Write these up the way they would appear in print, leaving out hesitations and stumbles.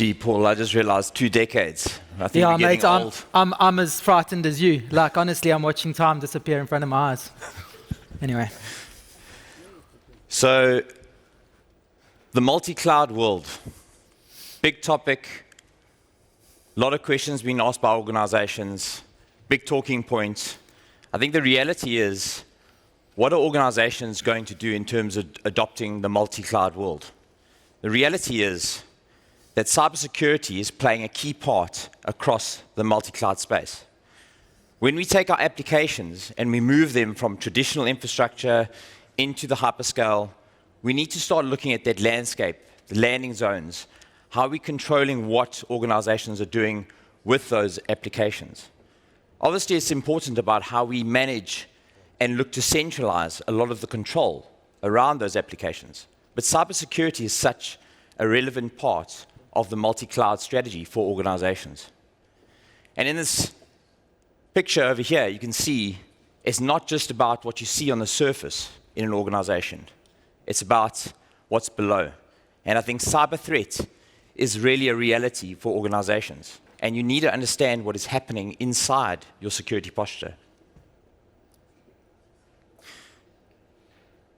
Gee, Paul, I just realized 2 decades. I think Yeah, we're mate, getting old. I'm as frightened as you. Like, honestly, I'm watching time disappear in front of my eyes. Anyway. So, the multi-cloud world, big topic, a lot of questions being asked by organizations, big talking points. I think the reality is, what are organizations going to do in terms of adopting the multi-cloud world? The reality is that cybersecurity is playing a key part across the multi-cloud space. When we take our applications and we move them from traditional infrastructure into the hyperscale, we need to start looking at that landscape, the landing zones. How are we controlling what organizations are doing with those applications? Obviously, it's important about how we manage and look to centralize a lot of the control around those applications. But cybersecurity is such a relevant part of the multi-cloud strategy for organizations. And in this picture over here, you can see it's not just about what you see on the surface in an organization. It's about what's below. And I think cyber threat is really a reality for organizations. And you need to understand what is happening inside your security posture.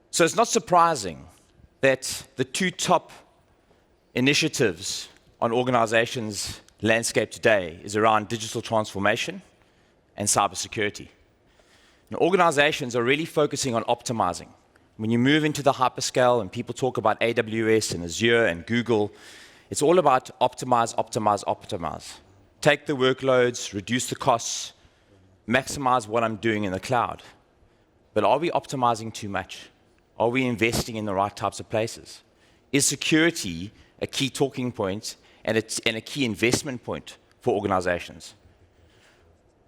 So it's not surprising that the 2 top initiatives on organizations' landscape today is around digital transformation and cybersecurity. Now, organizations are really focusing on optimizing. When you move into the hyperscale and people talk about AWS and Azure and Google, it's all about optimize, optimize, optimize. Take the workloads, reduce the costs, maximize what I'm doing in the cloud. But are we optimizing too much? Are we investing in the right types of places? Is security a key talking point and a key investment point for organizations?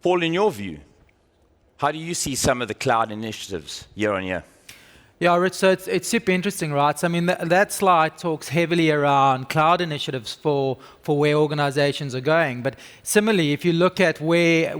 Paul, in your view, how do you see some of the cloud initiatives year on year? Yeah, Rich, so it's super interesting, right? So, I mean, that slide talks heavily around cloud initiatives for where organizations are going. But similarly, if you look at where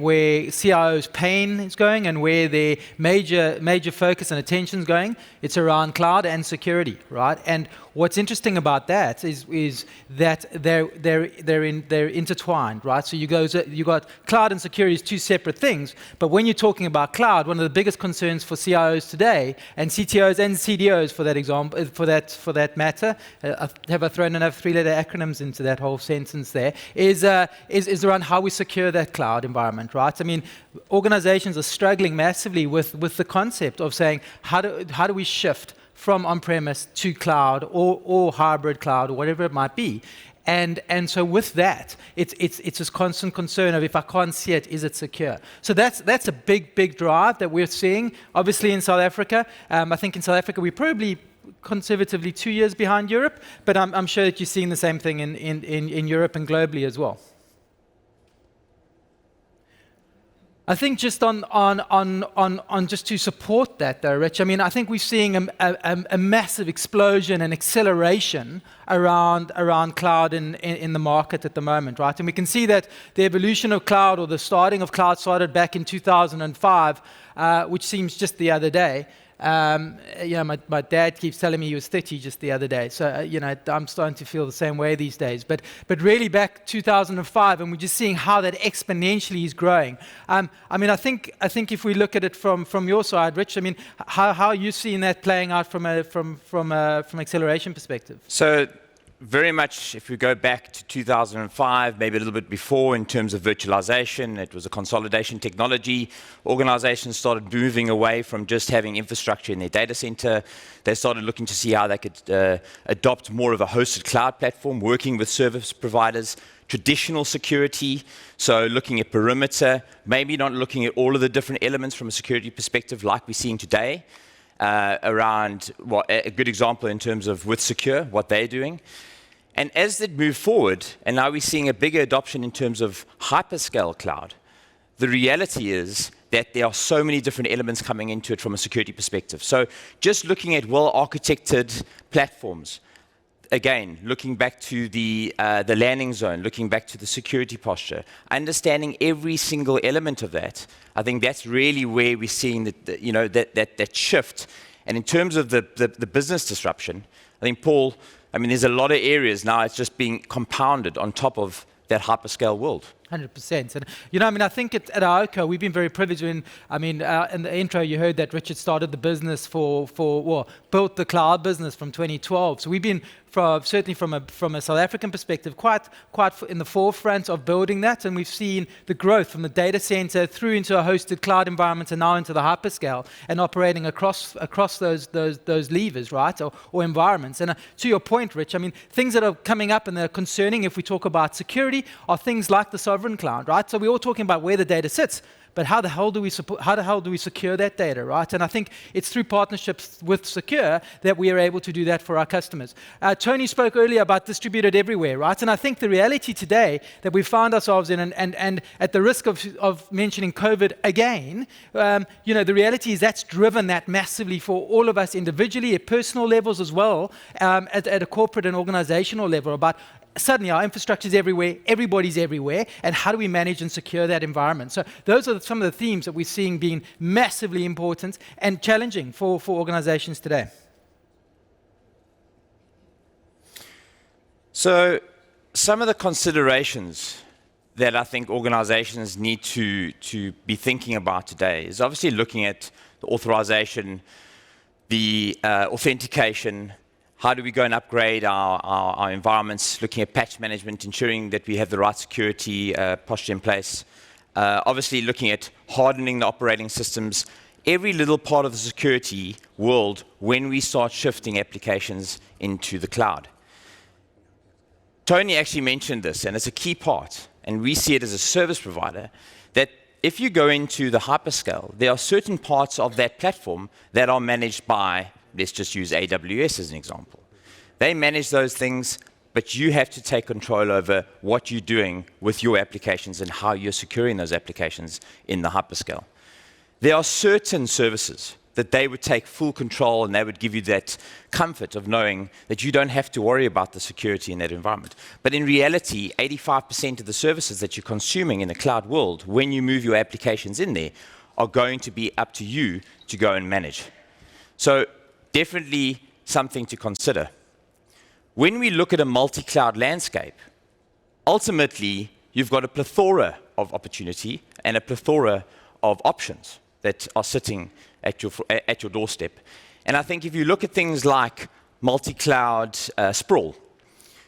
CIO's pain is going and where their major focus and attention is going, it's around cloud and security, right? And what's interesting about that is that they're intertwined, right? So you got cloud and security as 2 separate things. But when you're talking about cloud, one of the biggest concerns for CIOs today and CTOs and CDOs, for that example, for that matter, have I thrown enough 3-letter acronyms into that whole sentence there? Is around how we secure that cloud environment, right? I mean, organizations are struggling massively with the concept of saying how do we shift from on-premise to cloud or hybrid cloud or whatever it might be. And so with that, it's this constant concern of, if I can't see it, is it secure? So that's a big drive that we're seeing. Obviously in South Africa, I think in South Africa we're probably conservatively 2 years behind Europe, but I'm sure that you're seeing the same thing in Europe and globally as well. I think just on just to support that though, Rich, I mean, I think we're seeing a massive explosion and acceleration around cloud in the market at the moment, right? And we can see that the evolution of cloud, or the starting of cloud, started back in 2005, which seems just the other day. My dad keeps telling me he was 30 just the other day. So, I'm starting to feel the same way these days. But really back 2005, and we're just seeing how that exponentially is growing. I think if we look at it from your side, Rich, I mean, how are you seeing that playing out from acceleration perspective? So, very much, if we go back to 2005, maybe a little bit before, in terms of virtualization, it was a consolidation technology. Organizations started moving away from just having infrastructure in their data center. They started looking to see how they could adopt more of a hosted cloud platform, working with service providers, traditional security, so looking at perimeter, maybe not looking at all of the different elements from a security perspective like we're seeing today. Around a good example in terms of WithSecure, what they're doing. And as they move forward, and now we're seeing a bigger adoption in terms of hyperscale cloud, the reality is that there are so many different elements coming into it from a security perspective. So just looking at well-architected platforms, again, looking back to the landing zone, looking back to the security posture, understanding every single element of that, I think that's really where we're seeing that shift. And in terms of the business disruption, I think, Paul, I mean, there's a lot of areas now, it's just being compounded on top of that hyperscale world. 100%. And, you know, I mean, I think at iOCO, we've been very privileged when, I mean, in the intro, you heard that Richard started the business built the cloud business from 2012. So we've been, certainly from a South African perspective, quite in the forefront of building that. And we've seen the growth from the data center through into a hosted cloud environment and now into the hyperscale and operating across those levers, right, or environments. And to your point, Rich, I mean, things that are coming up and that are concerning if we talk about security are things like the sovereign cloud, right? So we're all talking about where the data sits, but how the hell do we secure that data, right? And I think it's through partnerships with Secure that we are able to do that for our customers. Tony spoke earlier about distributed everywhere, right? And I think the reality today that we found ourselves in, and at the risk of mentioning COVID again, you know, the reality is that's driven that massively for all of us individually, at personal levels as well, at a corporate and organizational level, about suddenly our infrastructure is everywhere, everybody's everywhere, and how do we manage and secure that environment? So those are some of the themes that we're seeing being massively important and challenging for organizations today. So some of the considerations that I think organizations need to be thinking about today is obviously looking at the authorization, the authentication. How do we go and upgrade our environments, looking at patch management, ensuring that we have the right security posture in place. Obviously looking at hardening the operating systems, every little part of the security world when we start shifting applications into the cloud. Tony actually mentioned this, and it's a key part, and we see it as a service provider, that if you go into the hyperscale, there are certain parts of that platform that are managed by, let's just use AWS as an example. They manage those things, but you have to take control over what you're doing with your applications and how you're securing those applications in the hyperscale. There are certain services that they would take full control, and they would give you that comfort of knowing that you don't have to worry about the security in that environment. But in reality, 85% of the services that you're consuming in the cloud world, when you move your applications in there, are going to be up to you to go and manage. So definitely something to consider. When we look at a multi-cloud landscape, ultimately, you've got a plethora of opportunity and a plethora of options that are sitting at your doorstep. And I think if you look at things like multi-cloud sprawl,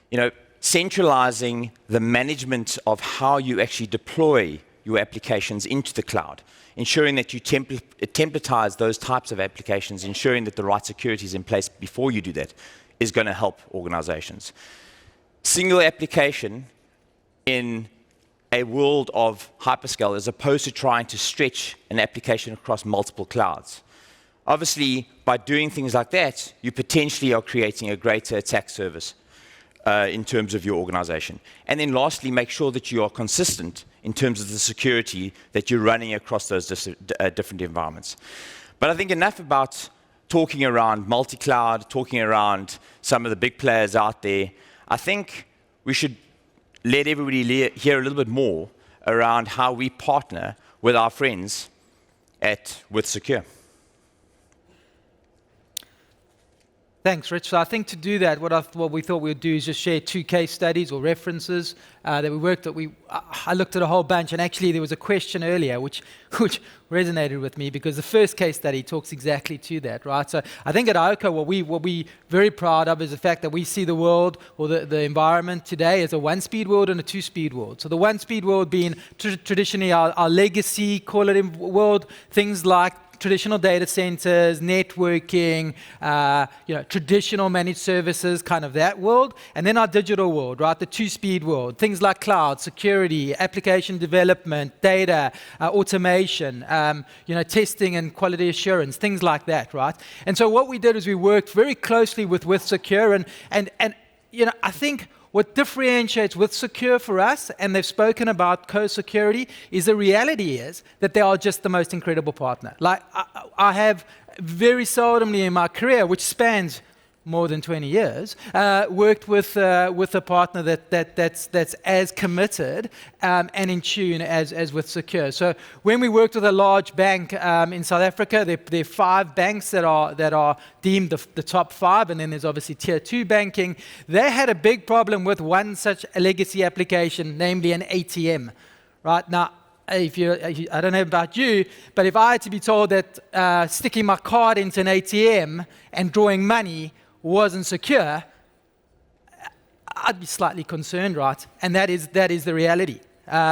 you know, centralizing the management of how you actually deploy your applications into the cloud, ensuring that you templatize those types of applications, ensuring that the right security is in place before you do that, is going to help organizations. Single application in a world of hyperscale as opposed to trying to stretch an application across multiple clouds. Obviously, by doing things like that, you potentially are creating a greater attack service in terms of your organization. And then lastly, make sure that you are consistent in terms of the security that you're running across those different environments. But I think enough about talking around multi-cloud, talking around some of the big players out there. I think we should let everybody hear a little bit more around how we partner with our friends at WithSecure. Thanks, Rich. So I think to do that, what we thought we'd do is just share 2 case studies or references that we worked at. I looked at a whole bunch, and actually there was a question earlier which resonated with me, because the first case study talks exactly to that, right? So I think at iOCO, what we very proud of is the fact that we see the world or the environment today as a 1-speed world and a 2-speed world. So the 1-speed world being traditionally our legacy, call it world, things like traditional data centers, networking, traditional managed services, kind of that world. And then our digital world, right? The 2-speed world. Things like cloud, security, application development, data, automation, testing and quality assurance, things like that, right? And so what we did is we worked very closely with WithSecure, and I think what differentiates WithSecure for us, and they've spoken about co-security, is the reality is that they are just the most incredible partner. Like, I have very seldomly in my career, which spans more than 20 years, worked with a partner that's as committed and in tune as WithSecure. So when we worked with a large bank in South Africa, there are 5 banks that are deemed the top 5, and then there's obviously tier 2 banking. They had a big problem with one such a legacy application, namely an ATM. Right now, I don't know about you, but if I had to be told that sticking my card into an ATM and drawing money wasn't secure, I'd be slightly concerned, right? And that is the reality.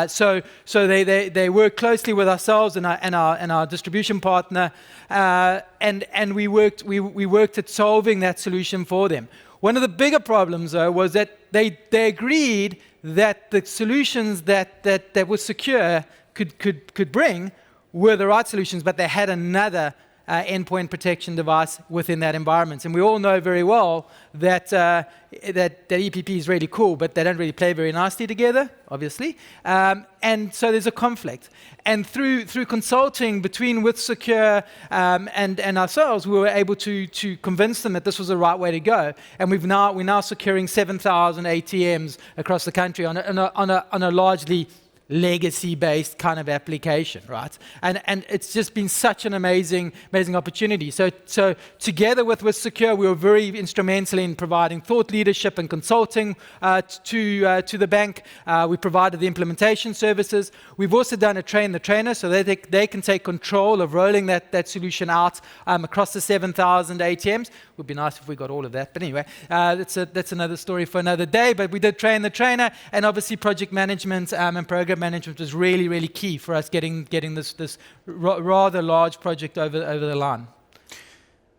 So they work closely with ourselves and our distribution partner, and we worked at solving that solution for them. One of the bigger problems, though, was that they agreed that the solutions that WithSecure could bring were the right solutions, but they had another endpoint protection device within that environment. And we all know very well that EPP is really cool, but they don't really play very nicely together, obviously. And so there's a conflict. And through consulting between WithSecure and ourselves, we were able to convince them that this was the right way to go. And we're now securing 7,000 ATMs across the country on a largely legacy-based kind of application, right? And it's just been such an amazing opportunity. So together with WithSecure, we were very instrumental in providing thought leadership and consulting to the bank. We provided the implementation services. We've also done a train the trainer, so they can take control of rolling that solution out across the 7,000 ATMs. It would be nice if we got all of that, but anyway, that's another story for another day. But we did train the trainer, and obviously project management and program management was really, really key for us getting this rather large project over the line.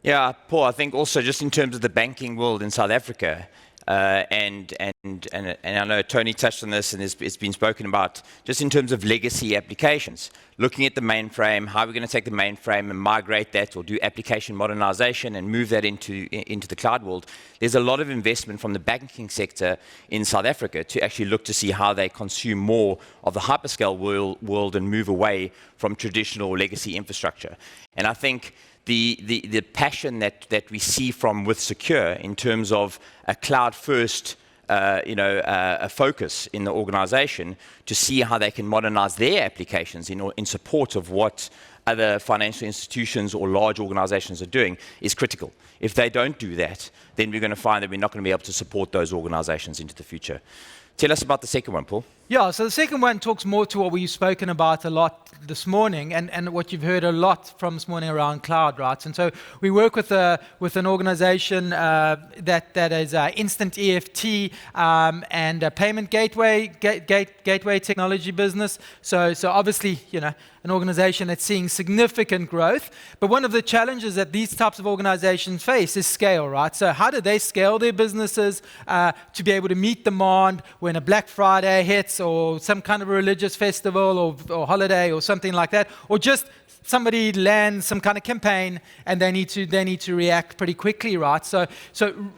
Yeah, Paul, I think also just in terms of the banking world in South Africa, and I know Tony touched on this, and it's been spoken about just in terms of legacy applications. Looking at the mainframe, how we're going to take the mainframe and migrate that, or do application modernization and move that into the cloud world. There's a lot of investment from the banking sector in South Africa to actually look to see how they consume more of the hyperscale world and move away from traditional legacy infrastructure. And I think the passion that we see from WithSecure in terms of a cloud-first a focus in the organization to see how they can modernize their applications in support of what other financial institutions or large organizations are doing is critical. If they don't do that, then we're going to find that we're not going to be able to support those organizations into the future. Tell us about the second one, Paul. Yeah, so the second one talks more to what we've spoken about a lot this morning, and what you've heard a lot from this morning around cloud, right? And so we work with an organization that is instant EFT and a payment gateway technology business. So obviously, an organization that's seeing significant growth. But one of the challenges that these types of organizations face is scale, right? So how do they scale their businesses to be able to meet demand when a Black Friday hits, or some kind of a religious festival or holiday or something like that, or just somebody lands some kind of campaign and they need to react pretty quickly, right? So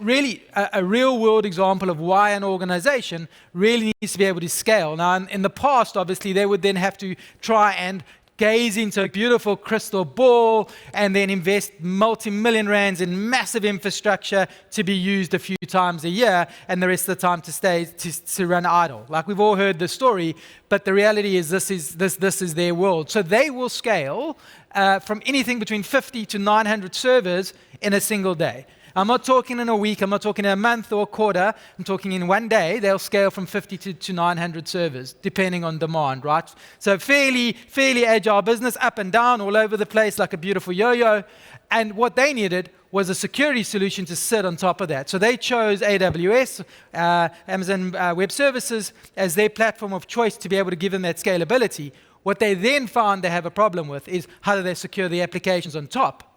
really a real world example of why an organization really needs to be able to scale. Now in the past, obviously, they would then have to try and gaze into a beautiful crystal ball and then invest multi-million rands in massive infrastructure to be used a few times a year, and the rest of the time to run idle. Like we've all heard the story, but the reality is this is their world. So they will scale from anything between 50 to 900 servers in a single day. I'm not talking in a week, I'm not talking in a month or a quarter, I'm talking in one day. They'll scale from 50 to 900 servers, depending on demand, right? So fairly agile business, up and down, all over the place, like a beautiful yo-yo. And what they needed was a security solution to sit on top of that. So they chose AWS, Amazon Web Services, as their platform of choice to be able to give them that scalability. What they then found they have a problem with is how do they secure the applications on top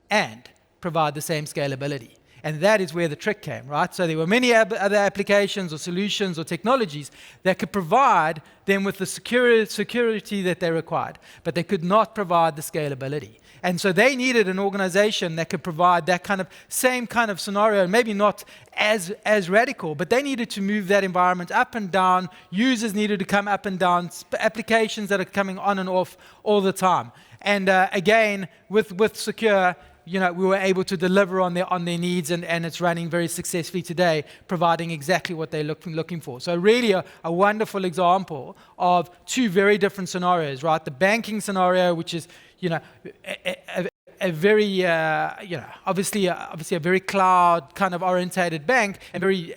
and provide the same scalability. And that is where the trick came, right? So there were many other applications or solutions or technologies that could provide them with the security that they required, but they could not provide the scalability. And so they needed an organization that could provide that same kind of scenario, maybe not as radical, but they needed to move that environment up and down. Users needed to come up and down, applications that are coming on and off all the time. And again, with WithSecure, we were able to deliver on their needs, and it's running very successfully today, providing exactly what they're looking for. So really a wonderful example of two very different scenarios, right? The banking scenario, which is, a very, obviously a very cloud kind of orientated bank, and very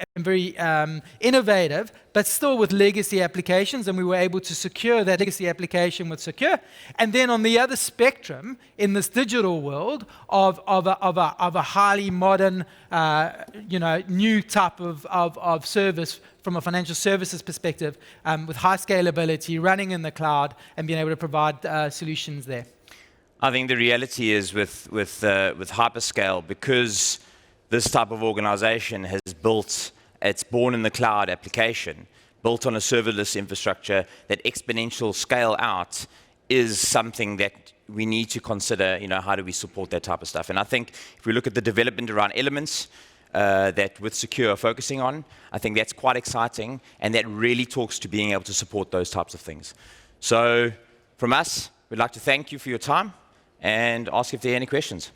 innovative, but still with legacy applications, and we were able to secure that legacy application with Secure. And then on the other spectrum, in this digital world of a highly modern, new type of service from a financial services perspective, with high scalability, running in the cloud, and being able to provide solutions there. I think the reality is with hyperscale, because this type of organization has built, it's born in the cloud application, built on a serverless infrastructure, that exponential scale out is something that we need to consider, how do we support that type of stuff. And I think if we look at the development around elements that WithSecure are focusing on, I think that's quite exciting, and that really talks to being able to support those types of things. So from us, we'd like to thank you for your time and ask if there are any questions.